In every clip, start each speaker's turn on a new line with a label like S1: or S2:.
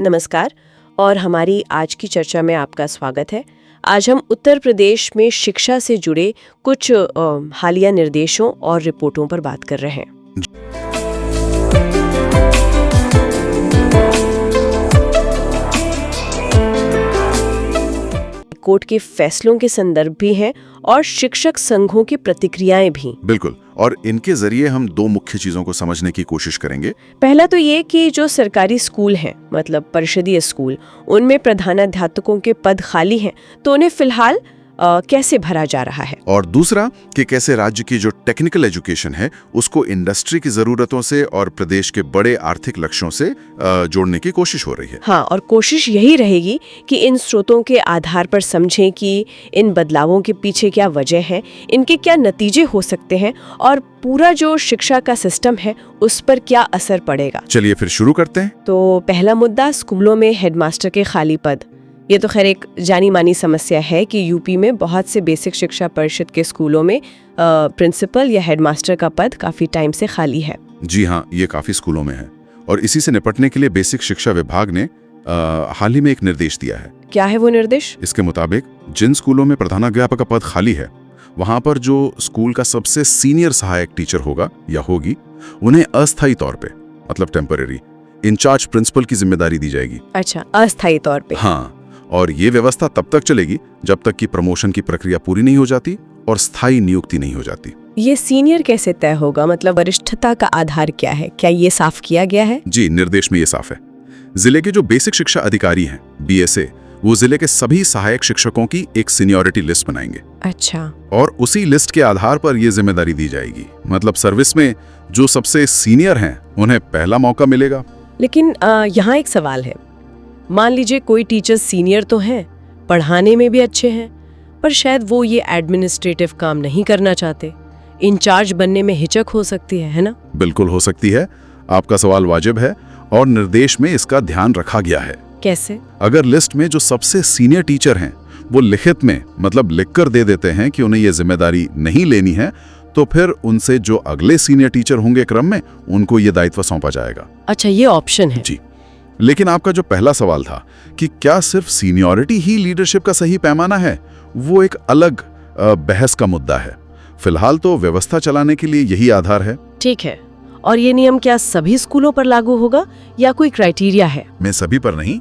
S1: नमस्कार और हमारी आज की चर्चा में आपका स्वागत है। आज हम उत्तर प्रदेश में शिक्षा से जुड़े कुछ हालिया निर्देशों और रिपोर्टों पर बात कर रहे हैं। कोर्ट के फैसलों के संदर्भ भी हैं और शिक्षक संघों की प्रतिक्रियाएं भी।
S2: बिल्कुल, और इनके जरिए हम दो मुख्य चीजों को समझने की कोशिश करेंगे।
S1: पहला तो ये कि जो सरकारी स्कूल हैं, मतलब परिषदीय स्कूल, उनमें प्रधानाध्यापकों के पद खाली हैं, तो उन्हें फिलहाल कैसे भरा जा रहा है।
S2: और दूसरा कि कैसे राज्य की जो टेक्निकल एजुकेशन है उसको इंडस्ट्री की जरूरतों से और प्रदेश के बड़े आर्थिक लक्ष्यों से जोड़ने की कोशिश हो रही है।
S1: हाँ, और कोशिश यही रहेगी कि इन स्रोतों के आधार पर समझें कि इन बदलावों के पीछे क्या वजह है, इनके क्या नतीजे हो सकते हैं और पूरा जो शिक्षा का सिस्टम है उस पर क्या असर पड़ेगा।
S2: चलिए फिर शुरू करते हैं।
S1: तो पहला मुद्दा, स्कूलों में हेडमास्टर के खाली पद। ये तो खैर एक जानी मानी समस्या है कि यूपी में बहुत से बेसिक शिक्षा परिषद के स्कूलों में प्रिंसिपल या हेडमास्टर का पद काफी टाइम से खाली है।
S2: जी हाँ, ये काफी स्कूलों में है और इसी से निपटने के लिए बेसिक शिक्षा विभाग ने हाल ही में एक निर्देश दिया है।
S1: क्या है वो निर्देश?
S2: इसके मुताबिक जिन स्कूलों में प्रधानाध्यापक का पद खाली है वहां पर जो स्कूल का सबसे सीनियर सहायक टीचर होगा या होगी उन्हें अस्थायी तौर पे, मतलब टेम्पररी, इंचार्ज प्रिंसिपल की जिम्मेदारी दी जाएगी।
S1: अच्छा, अस्थायी तौर पे।
S2: हाँ, और ये व्यवस्था तब तक चलेगी जब तक कि प्रमोशन की प्रक्रिया पूरी नहीं हो जाती और स्थायी नियुक्ति नहीं हो जाती। ये
S1: सीनियर कैसे तय होगा, मतलब वरिष्ठता का आधार क्या है? क्या ये साफ किया गया है?
S2: जी, निर्देश में ये साफ है। जिले के जो बेसिक शिक्षा अधिकारी हैं, BSA, वो जिले के सभी सहायक शिक्षकों की एक सीनियरिटी लिस्ट बनाएंगे।
S1: अच्छा।
S2: और उसी लिस्ट के आधार पर ये जिम्मेदारी दी जाएगी। मतलब सर्विस में जो सबसे सीनियर हैं उन्हें पहला मौका मिलेगा।
S1: लेकिन यहाँ एक सवाल है। मान लीजिए कोई टीचर सीनियर तो हैं, पढ़ाने में भी अच्छे हैं, पर शायद वो ये एडमिनिस्ट्रेटिव काम नहीं करना चाहते। इंचार्ज बनने में हिचक हो सकती है ना?
S2: बिल्कुल हो सकती है। आपका सवाल वाजिब है और निर्देश में इसका ध्यान रखा गया है।
S1: कैसे?
S2: अगर लिस्ट में जो सबसे सीनियर टीचर हैं वो लिखित में, मतलब लिखकर दे देते हैं कि उन्हें ये जिम्मेदारी नहीं लेनी है, तो फिर उनसे जो अगले सीनियर टीचर होंगे क्रम में, उनको ये दायित्व सौंपा जाएगा।
S1: अच्छा, ये ऑप्शन है।
S2: जी। लेकिन आपका जो पहला सवाल था कि क्या सिर्फ सीनियरिटी ही लीडरशिप का सही पैमाना है, वो एक अलग बहस का मुद्दा है। फिलहाल तो व्यवस्था चलाने के लिए यही आधार है। ठीक है।
S1: और ये नियम क्या सभी स्कूलों पर लागू होगा या कोई क्राइटेरिया है?
S2: मैं सभी पर नहीं,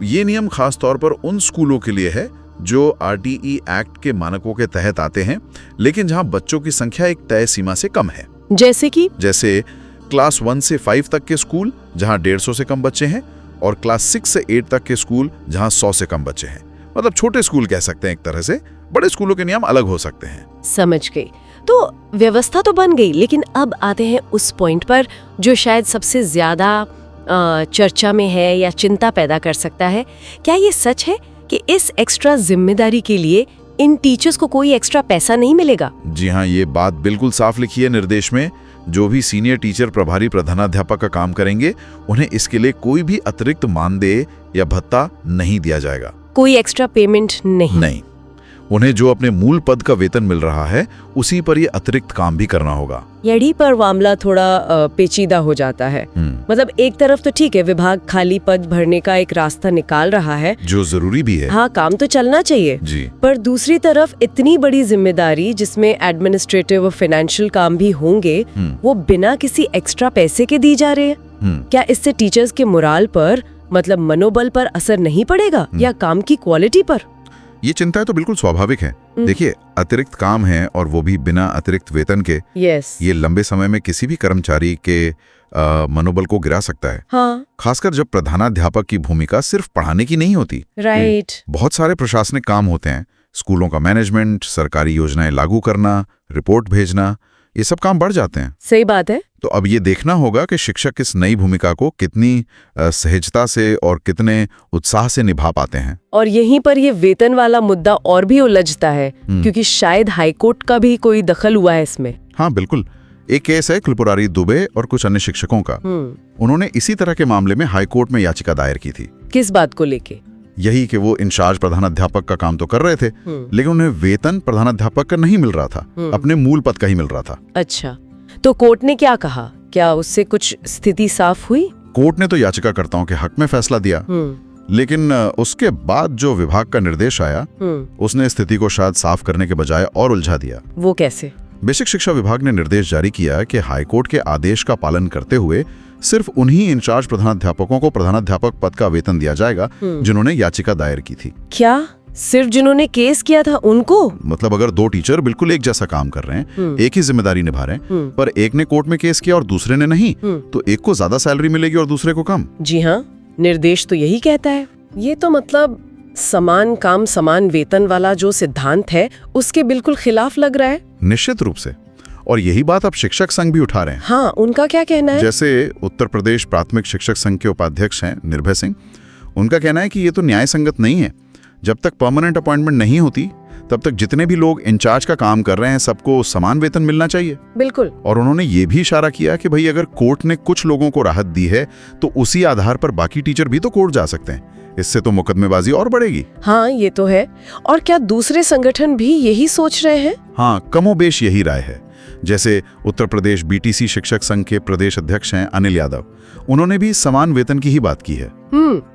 S2: ये नियम खास तौर पर उन स्कूलों के लिए है जो RTE एक्ट के मानकों के तहत आते हैं, लेकिन जहां बच्चों की संख्या एक तय सीमा से कम है। जैसे क्लास 1 से 5 तक के स्कूल जहां 150 से कम बच्चे हैं, और क्लास 6 से 8 तक के स्कूल जहां 100 से कम बच्चे हैं। मतलब छोटे स्कूल कह सकते हैं एक तरह से। बड़े स्कूलों के नियम अलग हो सकते हैं।
S1: समझ गई। तो व्यवस्था तो बन गई, लेकिन अब आते हैं उस पॉइंट पर जो शायद सबसे ज्यादा चर्चा में है या चिंता पैदा कर सकता है। क्या ये सच है कि इस एक्स्ट्रा जिम्मेदारी के लिए इन टीचर्स को कोई एक्स्ट्रा पैसा नहीं मिलेगा?
S2: जी हाँ, ये बात बिल्कुल साफ लिखी है निर्देश में। जो भी सीनियर टीचर प्रभारी प्रधानाध्यापक का काम करेंगे उन्हें इसके लिए कोई भी अतिरिक्त मानदेय या भत्ता नहीं दिया जाएगा।
S1: कोई एक्स्ट्रा पेमेंट नहीं।
S2: उन्हें जो अपने मूल पद का वेतन मिल रहा है उसी पर ये अतिरिक्त काम भी करना होगा।
S1: यही पर मामला थोड़ा पेचीदा हो जाता है। मतलब एक तरफ तो ठीक है, विभाग खाली पद भरने का एक रास्ता निकाल रहा है,
S2: जो जरूरी भी है।
S1: हाँ, काम तो चलना चाहिए
S2: जी। पर
S1: दूसरी तरफ इतनी बड़ी जिम्मेदारी जिसमें एडमिनिस्ट्रेटिव और फाइनेंशियल काम भी होंगे, वो बिना किसी एक्स्ट्रा पैसे के दी जा रहे हैं। क्या इससे टीचर्स के मोराल पर, मतलब मनोबल पर असर नहीं पड़ेगा या काम की क्वालिटी पर?
S2: ये चिंताएं तो बिल्कुल स्वाभाविक है। देखिए, अतिरिक्त काम है और वो भी बिना अतिरिक्त वेतन के। ये लंबे समय में किसी भी कर्मचारी के मनोबल को गिरा सकता है।
S1: हाँ।
S2: खासकर जब प्रधानाध्यापक की भूमिका सिर्फ पढ़ाने की नहीं होती।
S1: राइट।
S2: बहुत सारे प्रशासनिक काम होते हैं। स्कूलों का मैनेजमेंट, सरकारी योजनाएं लागू करना, रिपोर्ट भेजना, ये सब काम बढ़ जाते हैं।
S1: सही बात है।
S2: तो अब ये देखना होगा कि शिक्षक इस नई भूमिका को कितनी सहजता से और कितने उत्साह से निभा पाते हैं।
S1: और यहीं पर ये वेतन वाला मुद्दा और भी उलझता है, क्योंकि शायद हाईकोर्ट का भी कोई दखल हुआ है इसमें।
S2: हाँ बिल्कुल। एक केस है कुलपुरारी दुबे और कुछ अन्य शिक्षकों का। उन्होंने इसी तरह के मामले में हाईकोर्ट में याचिका दायर की थी।
S1: किस बात को लेके?
S2: यही कि वो इंचार्ज प्रधानाध्यापक का काम तो कर रहे थे, लेकिन उन्हें वेतन प्रधानाध्यापक का नहीं मिल रहा था, अपने मूल पद का ही मिल रहा था।
S1: अच्छा, तो कोर्ट ने क्या कहा? क्या उससे कुछ स्थिति साफ हुई?
S2: कोर्ट ने तो याचिकाकर्ताओं के हक में फैसला दिया, लेकिन उसके बाद जो विभाग का निर्देश आया उसने स्थिति को शायद साफ करने के बजाय और उलझा दिया।
S1: वो कैसे?
S2: बेसिक शिक्षा विभाग ने निर्देश जारी किया कि हाईकोर्ट के आदेश का पालन करते हुए सिर्फ उन्हीं इंचार्ज प्रधानाध्यापकों को प्रधानाध्यापक पद का वेतन दिया जाएगा जिन्होंने याचिका दायर की थी।
S1: क्या सिर्फ जिन्होंने केस किया था उनको?
S2: मतलब अगर दो टीचर बिल्कुल एक जैसा काम कर रहे हैं, एक ही जिम्मेदारी निभा रहे हैं, पर एक ने कोर्ट में केस किया और दूसरे ने नहीं, तो एक को ज्यादा सैलरी मिलेगी और दूसरे को कम।
S1: जी हाँ, निर्देश तो यही कहता है। ये तो मतलब समान काम समान वेतन वाला जो सिद्धांत है उसके बिल्कुल खिलाफ लग रहा है।
S2: निश्चित रूप से, और यही बात अब शिक्षक संघ भी उठा रहे हैं।
S1: हाँ, उनका क्या कहना है?
S2: जैसे उत्तर प्रदेश प्राथमिक शिक्षक संघ के उपाध्यक्ष हैं निर्भय सिंह, उनका कहना है कि ये तो न्याय संगत नहीं है। जब तक परमानेंट अपॉइंटमेंट नहीं होती तब तक जितने भी लोग इंचार्ज का काम कर रहे हैं सबको समान वेतन मिलना चाहिए।
S1: बिल्कुल।
S2: और उन्होंने ये भी इशारा किया कि भाई अगर कोर्ट ने कुछ लोगों को राहत दी है तो उसी आधार पर बाकी टीचर भी तो कोर्ट जा सकते हैं, इससे तो मुकदमेबाजी और बढ़ेगी।
S1: हाँ, ये तो है। और क्या दूसरे संगठन भी यही सोच रहे हैं?
S2: हाँ, कमोबेश यही राय है। जैसे उत्तर प्रदेश बीटीसी शिक्षक संघ के प्रदेश अध्यक्ष हैं अनिल यादव, उन्होंने भी समान वेतन की ही बात की है।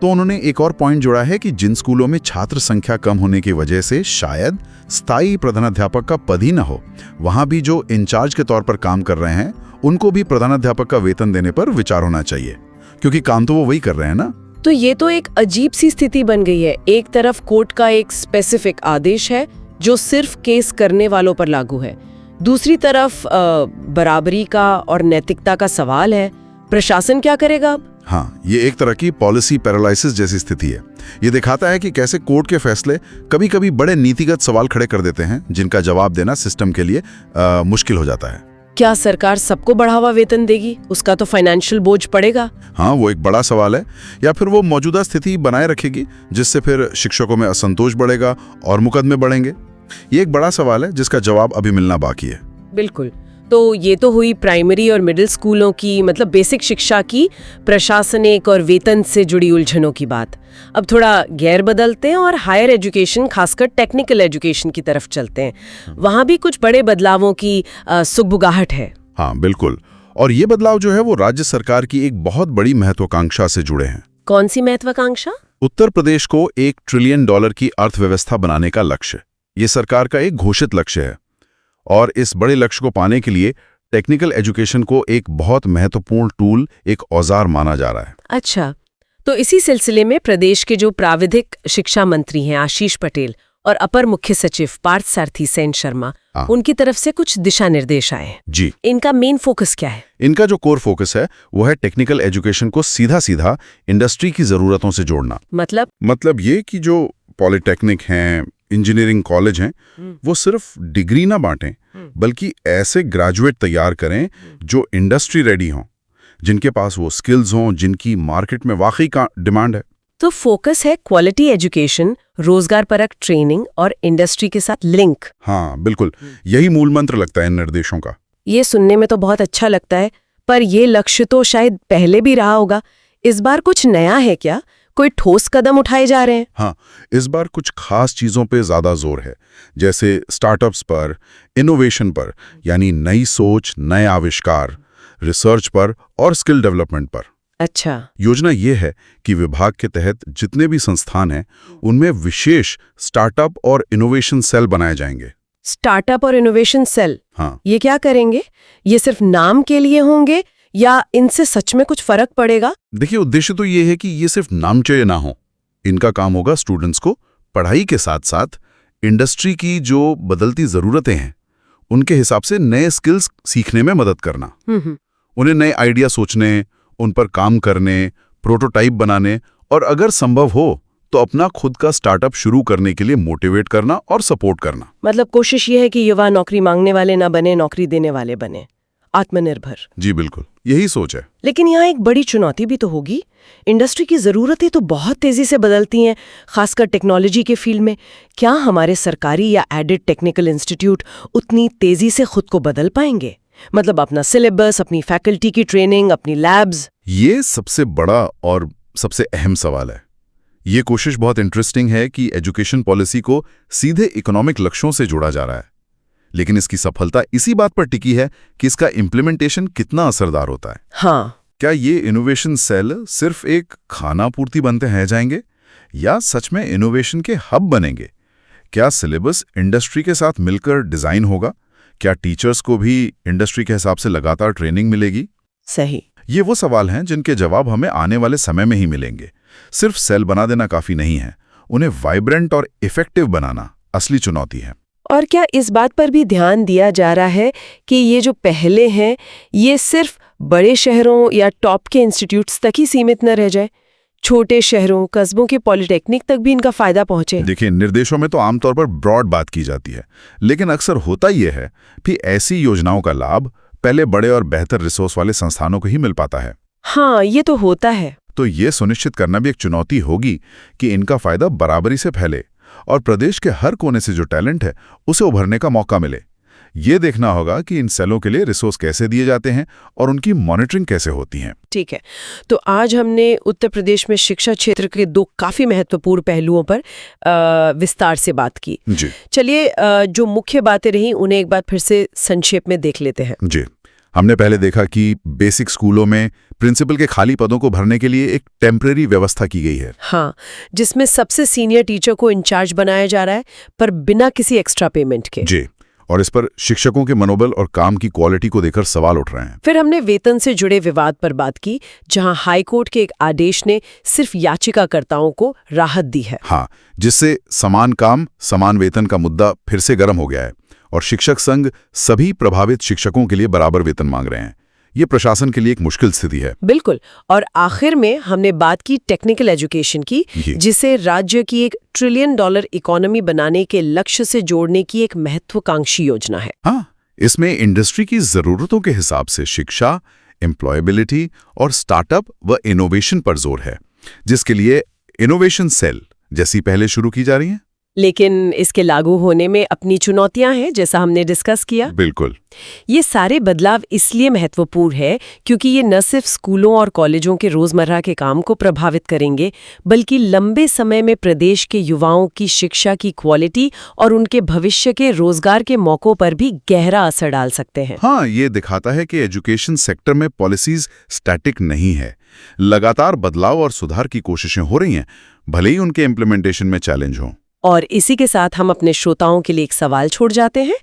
S2: तो उन्होंने एक और पॉइंट जोड़ा है कि जिन स्कूलों में छात्र संख्या कम होने की वजह से शायद स्थायी प्रधानाध्यापक का पद ही न हो, वहां भी जो इंचार्ज के तौर पर काम कर रहे हैं उनको भी प्रधानाध्यापक का वेतन देने पर विचार होना चाहिए, क्योंकि काम तो वो वही कर रहे हैं ना।
S1: तो ये तो एक अजीब सी स्थिति बन गई है। एक तरफ कोर्ट का एक स्पेसिफिक आदेश है जो सिर्फ केस करने वालों पर लागू है, दूसरी तरफ बराबरी का और नैतिकता का सवाल है। प्रशासन क्या करेगा अब?
S2: हाँ, ये एक तरह की पॉलिसी पैरालिसिस जैसी स्थिति है। ये दिखाता है कि कैसे कोर्ट के फैसले कभी कभी बड़े नीतिगत सवाल खड़े कर देते हैं जिनका जवाब देना सिस्टम के लिए मुश्किल हो जाता है।
S1: क्या सरकार सबको बढ़ावा वेतन देगी? उसका तो फाइनेंशियल बोझ पड़ेगा।
S2: हाँ, वो एक बड़ा सवाल है। या फिर वो मौजूदा स्थिति बनाए रखेगी जिससे फिर शिक्षकों में असंतोष बढ़ेगा और मुकदमे बढ़ेंगे। ये एक बड़ा सवाल है जिसका जवाब अभी मिलना बाकी है।
S1: बिल्कुल। तो ये तो हुई प्राइमरी और मिडिल स्कूलों की, मतलब बेसिक शिक्षा की प्रशासनिक और वेतन से जुड़ी उलझनों की बात। अब थोड़ा गैर बदलते हैं और हायर एजुकेशन, खासकर टेक्निकल एजुकेशन की तरफ चलते हैं। वहाँ भी कुछ बड़े बदलावों की सुगबुगाहट है।
S2: हाँ, बिल्कुल। और ये बदलाव जो है वो राज्य सरकार की एक बहुत बड़ी महत्वाकांक्षा से जुड़े हैं।
S1: कौन सी महत्वाकांक्षा?
S2: उत्तर प्रदेश को $1 ट्रिलियन की अर्थव्यवस्था बनाने का लक्ष्य, ये सरकार का एक घोषित लक्ष्य है। और इस बड़े लक्ष्य को पाने के लिए टेक्निकल एजुकेशन को एक बहुत महत्वपूर्ण टूल, एक औजार माना जा रहा है।
S1: अच्छा, तो इसी सिलसिले में प्रदेश के जो प्राविधिक शिक्षा मंत्री हैं आशीष पटेल और अपर मुख्य सचिव पार्थ सारथी सेन शर्मा, उनकी तरफ से कुछ दिशा निर्देश आए हैं।
S2: जी।
S1: इनका मेन फोकस क्या है?
S2: इनका जो कोर फोकस है वो है टेक्निकल एजुकेशन को सीधा सीधा इंडस्ट्री की जरूरतों से जोड़ना। मतलब ये कि जो पॉलिटेक्निक हैं, इंजीनियरिंग कॉलेज हैं, वो सिर्फ डिग्री ना बांटें बल्कि ऐसे ग्रेजुएट तैयार करें जो इंडस्ट्री रेडी हों, जिनके पास वो स्किल्स हों जिनकी मार्केट में वाकई का डिमांड है।
S1: तो फोकस है क्वालिटी एजुकेशन, रोजगार परक ट्रेनिंग और इंडस्ट्री के साथ लिंक।
S2: हाँ, बिल्कुल, यही मूल मंत्र लगता है इन निर्देशों का।
S1: ये सुनने में तो बहुत अच्छा लगता है, पर ये लक्ष्य तो शायद पहले भी रहा होगा। इस बार कुछ नया है क्या? कोई ठोस कदम उठाए जा रहे हैं?
S2: हाँ, इस बार कुछ खास चीजों पे ज्यादा जोर है, जैसे स्टार्टअप्स पर, इनोवेशन पर, यानी नई सोच, नए आविष्कार, रिसर्च पर और स्किल डेवलपमेंट पर।
S1: अच्छा।
S2: योजना ये है कि विभाग के तहत जितने भी संस्थान हैं उनमें विशेष स्टार्टअप और इनोवेशन सेल बनाए जाएंगे।
S1: स्टार्टअप और इनोवेशन सेल?
S2: हाँ।
S1: ये क्या करेंगे? ये सिर्फ नाम के लिए होंगे या इनसे सच में कुछ फर्क पड़ेगा?
S2: देखिए, उद्देश्य तो ये है कि ये सिर्फ नामचय ना हो। इनका काम होगा स्टूडेंट्स को पढ़ाई के साथ साथ इंडस्ट्री की जो बदलती जरूरतें हैं उनके हिसाब से नए स्किल्स सीखने में मदद करना, उन्हें नए आइडिया सोचने, उन पर काम करने, प्रोटोटाइप बनाने और अगर संभव हो तो अपना खुद का स्टार्टअप शुरू करने के लिए मोटिवेट करना और सपोर्ट करना।
S1: मतलब कोशिश ये है कि युवा नौकरी मांगने वाले ना बने, नौकरी देने वाले बने, आत्मनिर्भर।
S2: जी बिल्कुल, यही सोच है।
S1: लेकिन यहाँ एक बड़ी चुनौती भी तो होगी। इंडस्ट्री की जरूरतें तो बहुत तेजी से बदलती हैं, खासकर टेक्नोलॉजी के फील्ड में। क्या हमारे सरकारी या एडेड टेक्निकल इंस्टीट्यूट उतनी तेजी से खुद को बदल पाएंगे? मतलब अपना सिलेबस, अपनी फैकल्टी की ट्रेनिंग, अपनी लैब्स।
S2: ये सबसे बड़ा और सबसे अहम सवाल है। ये कोशिश बहुत इंटरेस्टिंग है कि एजुकेशन पॉलिसी को सीधे इकोनॉमिक लक्ष्यों से जोड़ा जा रहा है, लेकिन इसकी सफलता इसी बात पर टिकी है कि इसका इम्प्लीमेंटेशन कितना असरदार होता है।
S1: हाँ,
S2: क्या ये इनोवेशन सेल सिर्फ एक खाना पूर्ति बनते हैं जाएंगे या सच में इनोवेशन के हब बनेंगे? क्या सिलेबस इंडस्ट्री के साथ मिलकर डिजाइन होगा? क्या टीचर्स को भी इंडस्ट्री के हिसाब से लगातार ट्रेनिंग मिलेगी?
S1: सही।
S2: ये वो सवाल हैं जिनके जवाब हमें आने वाले समय में ही मिलेंगे। सिर्फ सेल बना देना काफी नहीं है, उन्हें वाइब्रेंट और इफेक्टिव बनाना असली चुनौती है।
S1: और क्या इस बात पर भी ध्यान दिया जा रहा है कि ये जो पहले हैं ये सिर्फ बड़े शहरों या टॉप के इंस्टीट्यूट्स तक ही सीमित न रह जाए, छोटे शहरों कस्बों के पॉलिटेक्निक तक भी इनका फायदा पहुंचे?
S2: देखिए, निर्देशों में तो आमतौर पर ब्रॉड बात की जाती है, लेकिन अक्सर होता यह है कि ऐसी योजनाओं का लाभ पहले बड़े और बेहतर रिसोर्स वाले संस्थानों को ही मिल पाता है।
S1: हाँ, ये तो होता है।
S2: तो ये सुनिश्चित करना भी एक चुनौती होगी कि इनका फायदा बराबरी से फैले और प्रदेश के हर कोने से जो टैलेंट है उसे उभरने का मौका मिले। ये देखना होगा कि इन सेलों के लिए रिसोर्स कैसे दिए जाते हैं और उनकी मॉनिटरिंग कैसे होती है।
S1: ठीक है, तो आज हमने उत्तर प्रदेश में शिक्षा क्षेत्र के 2 काफी महत्वपूर्ण पहलुओं पर विस्तार से बात की।
S2: जी।
S1: चलिए, जो मुख्य बातें रहीं उन्हें एक बार फिर से संक्षेप में देख लेते हैं।
S2: जी, हमने पहले देखा कि बेसिक स्कूलों में प्रिंसिपल के खाली पदों को भरने के लिए एक टेम्परेरी व्यवस्था की गई है।
S1: हाँ, जिसमें सबसे सीनियर टीचर को इंचार्ज बनाया जा रहा है, पर बिना किसी एक्स्ट्रा पेमेंट के।
S2: जी, और इस पर शिक्षकों के मनोबल और काम की क्वालिटी को देखकर सवाल उठ रहे हैं।
S1: फिर हमने वेतन से जुड़े विवाद पर बात की, जहां हाई कोर्ट के एक आदेश ने सिर्फ याचिकाकर्ताओं को राहत दी है।
S2: हाँ, जिससे समान काम समान वेतन का मुद्दा फिर से गर्म हो गया है और शिक्षक संघ सभी प्रभावित शिक्षकों के लिए बराबर वेतन मांग रहे हैं। ये प्रशासन के लिए एक मुश्किल स्थिति है।
S1: बिल्कुल। और आखिर में हमने बात की टेक्निकल एजुकेशन की, जिसे राज्य की एक $1 ट्रिलियन इकोनॉमी बनाने के लक्ष्य से जोड़ने की एक महत्वाकांक्षी योजना है।
S2: हाँ, इसमें इंडस्ट्री की जरूरतों के हिसाब से शिक्षा, एम्प्लॉयबिलिटी और स्टार्टअप व इनोवेशन पर जोर है, जिसके लिए इनोवेशन सेल जैसी पहले शुरू की जा रही हैं।
S1: लेकिन इसके लागू होने में अपनी चुनौतियां हैं, जैसा हमने डिस्कस किया।
S2: बिल्कुल।
S1: ये सारे बदलाव इसलिए महत्वपूर्ण है क्योंकि ये न सिर्फ स्कूलों और कॉलेजों के रोजमर्रा के काम को प्रभावित करेंगे, बल्कि लंबे समय में प्रदेश के युवाओं की शिक्षा की क्वालिटी और उनके भविष्य के रोजगार के मौकों पर भी गहरा असर डाल सकते हैं।
S2: हाँ, ये दिखाता है कि एजुकेशन सेक्टर में पॉलिसीज स्टैटिक नहीं है। लगातार बदलाव और सुधार की कोशिशें हो रही हैं, भले ही उनके इम्प्लीमेंटेशन में चैलेंज हों।
S1: और इसी के साथ हम अपने श्रोताओं के लिए एक सवाल छोड़ जाते हैं।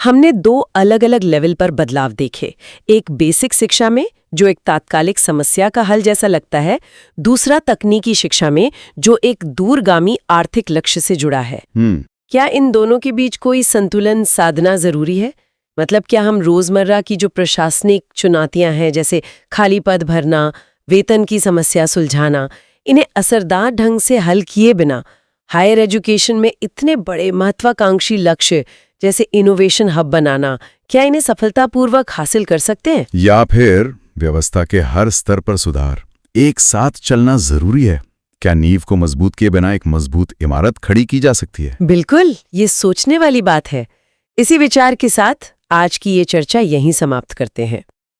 S1: हमने 2 अलग-अलग लेवल पर बदलाव देखे, एक बेसिक शिक्षा में जो एक तात्कालिक समस्या का हल जैसा लगता है, दूसरा तकनीकी शिक्षा में जो एक दूरगामी आर्थिक लक्ष्य से जुड़ा है। क्या इन दोनों के बीच कोई संतुलन साधना जरूरी है? मतलब क्या हम रोजमर्रा की जो प्रशासनिक चुनौतियां हैं, जैसे खाली पद भरना, वेतन की समस्या सुलझाना, इन्हें असरदार ढंग से हल किए बिना हायर एजुकेशन में इतने बड़े महत्वाकांक्षी लक्ष्य जैसे इनोवेशन हब बनाना, क्या इन्हें सफलतापूर्वक हासिल कर सकते हैं?
S2: या फिर व्यवस्था के हर स्तर पर सुधार एक साथ चलना जरूरी है? क्या नींव को मजबूत किए बिना एक मजबूत इमारत खड़ी की जा सकती है?
S1: बिल्कुल, ये सोचने वाली बात है। इसी विचार के साथ आज की ये चर्चा यहीं समाप्त करते हैं।